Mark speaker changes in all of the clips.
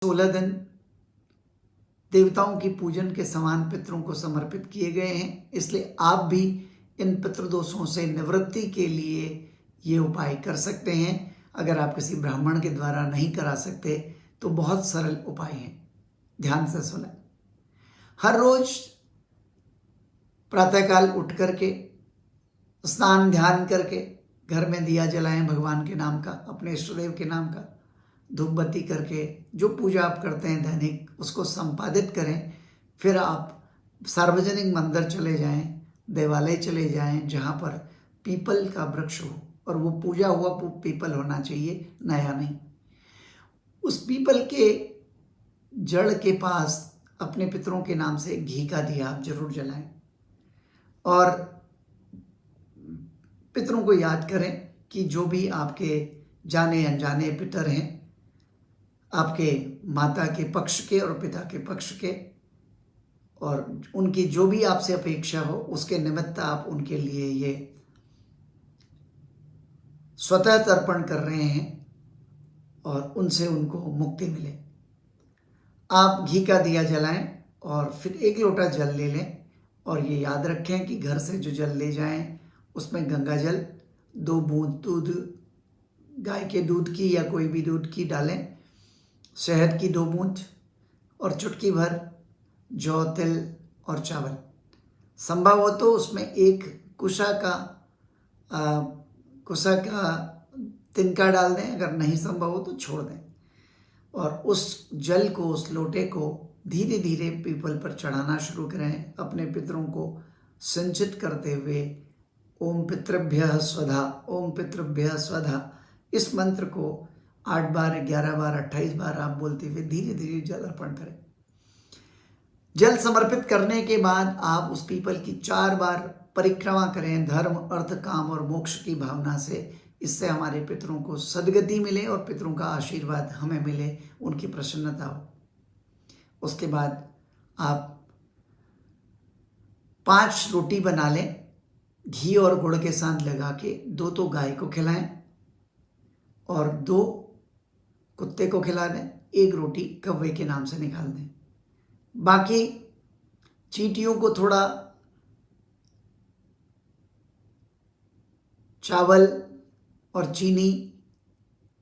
Speaker 1: 16 दिन देवताओं की पूजन के समान पितरों को समर्पित किए गए हैं, इसलिए आप भी इन पितृदोषों से निवृत्ति के लिए ये उपाय कर सकते हैं। अगर आप किसी ब्राह्मण के द्वारा नहीं करा सकते तो बहुत सरल उपाय हैं, ध्यान से सुनें। हर रोज प्रातःकाल उठ करके स्नान ध्यान करके घर में दिया जलाएं भगवान के नाम का, अपने इष्टदेव के नाम का, धूप बत्ती करके जो पूजा आप करते हैं दैनिक उसको संपादित करें। फिर आप सार्वजनिक मंदिर चले जाएं, देवालय चले जाएं जहाँ पर पीपल का वृक्ष हो, और वो पूजा हुआ पीपल होना चाहिए, नया नहीं। उस पीपल के जड़ के पास अपने पितरों के नाम से घी का दिया आप जरूर जलाएं और पितरों को याद करें कि जो भी आपके जाने अनजाने पितर हैं, आपके माता के पक्ष के और पिता के पक्ष के, और उनकी जो भी आपसे अपेक्षा हो उसके निमित्त आप उनके लिए ये स्वतः तर्पण कर रहे हैं और उनसे उनको मुक्ति मिले। आप घी का दिया जलाएं और फिर 1 लोटा जल ले लें और ये याद रखें कि घर से जो जल ले जाएं उसमें गंगा जल, 2 बूंद दूध, गाय के दूध की या कोई भी दूध की डालें, शहद की 2 बूंद और चुटकी भर जौ, तिल और चावल। संभव हो तो उसमें 1 कुशा का तिनका डाल दें, अगर नहीं संभव हो तो छोड़ दें। और उस जल को, उस लोटे को धीरे धीरे पीपल पर चढ़ाना शुरू करें, अपने पितरों को सिंचित करते हुए ओम पितृभ्यः स्वधा, ओम पितृभ्यः स्वधा, इस मंत्र को 8 बार, 11 बार, 28 बार आप बोलते हुए धीरे धीरे जल अर्पण करें। जल समर्पित करने के बाद आप उस पीपल की 4 बार परिक्रमा करें, धर्म, अर्थ, काम और मोक्ष की भावना से। इससे हमारे पितरों को सद्गति मिले और पितरों का आशीर्वाद हमें मिले, उनकी प्रसन्नता हो। उसके बाद आप 5 रोटी बना लें, घी और गुड़ के साथ लगा के 2 तो गाय को खिलाएं और 2 कुत्ते को खिला दें, 1 रोटी कौवे के नाम से निकाल दें। बाकी चींटियों को थोड़ा चावल और चीनी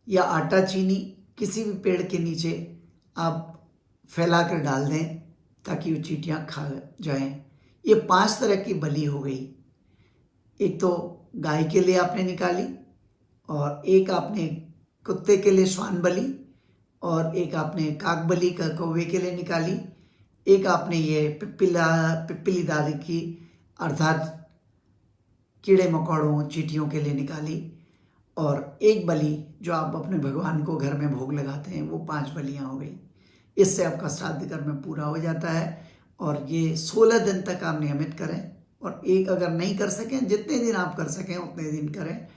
Speaker 1: या आटा चीनी किसी भी पेड़ के नीचे आप फैला कर डाल दें ताकि वो चींटियाँ खा जाएं। ये 5 तरह की बलि हो गई। एक तो गाय के लिए आपने निकाली, और एक आपने कुत्ते के लिए श्वान बलि, और एक आपने काक बलि का कौवे के लिए निकाली, एक आपने ये पिप्पिलीदारी की अर्थात कीड़े मकोड़ों चींटियों के लिए निकाली, और एक बलि जो आप अपने भगवान को घर में भोग लगाते हैं, वो 5 बलियाँ हो गई। इससे आपका श्राद्ध कर्म पूरा हो जाता है। और ये 16 दिन तक आप नियमित करें, और एक अगर नहीं कर सकें, जितने दिन आप कर सकें उतने दिन करें।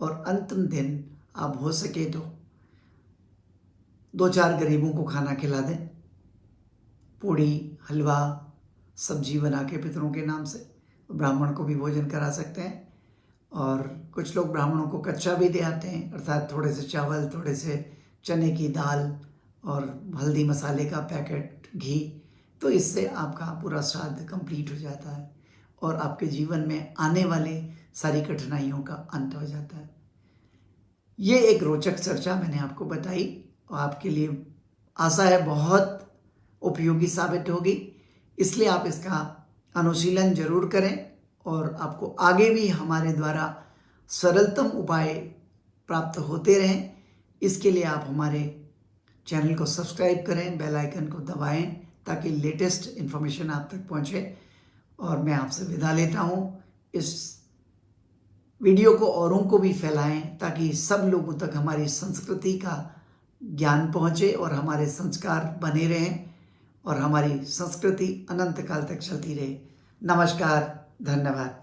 Speaker 1: और अंतिम दिन आप हो सके तो 2-4 गरीबों को खाना खिला दें, पूड़ी, हलवा, सब्जी बना के पितरों के नाम से। ब्राह्मण को भी भोजन करा सकते हैं, और कुछ लोग ब्राह्मणों को कच्चा भी दे आते हैं, अर्थात थोड़े से चावल, थोड़े से चने की दाल और हल्दी मसाले का पैकेट, घी। तो इससे आपका पूरा श्राद्ध कंप्लीट हो जाता है और आपके जीवन में आने वाले सारी कठिनाइयों का अंत हो जाता है। ये एक रोचक चर्चा मैंने आपको बताई और आपके लिए आशा है बहुत उपयोगी साबित होगी। इसलिए आप इसका अनुशीलन जरूर करें, और आपको आगे भी हमारे द्वारा सरलतम उपाय प्राप्त होते रहें। इसके लिए आप हमारे चैनल को सब्सक्राइब करें, बेल आइकन को दबाएं ताकि लेटेस्ट इन्फॉर्मेशन आप तक पहुंचे। और मैं आपसे विदा लेता हूं। इस वीडियो को औरों को भी फैलाएं ताकि सब लोगों तक हमारी संस्कृति का ज्ञान पहुंचे और हमारे संस्कार बने रहें और हमारी संस्कृति अनंत काल तक चलती रहे। नमस्कार, धन्यवाद।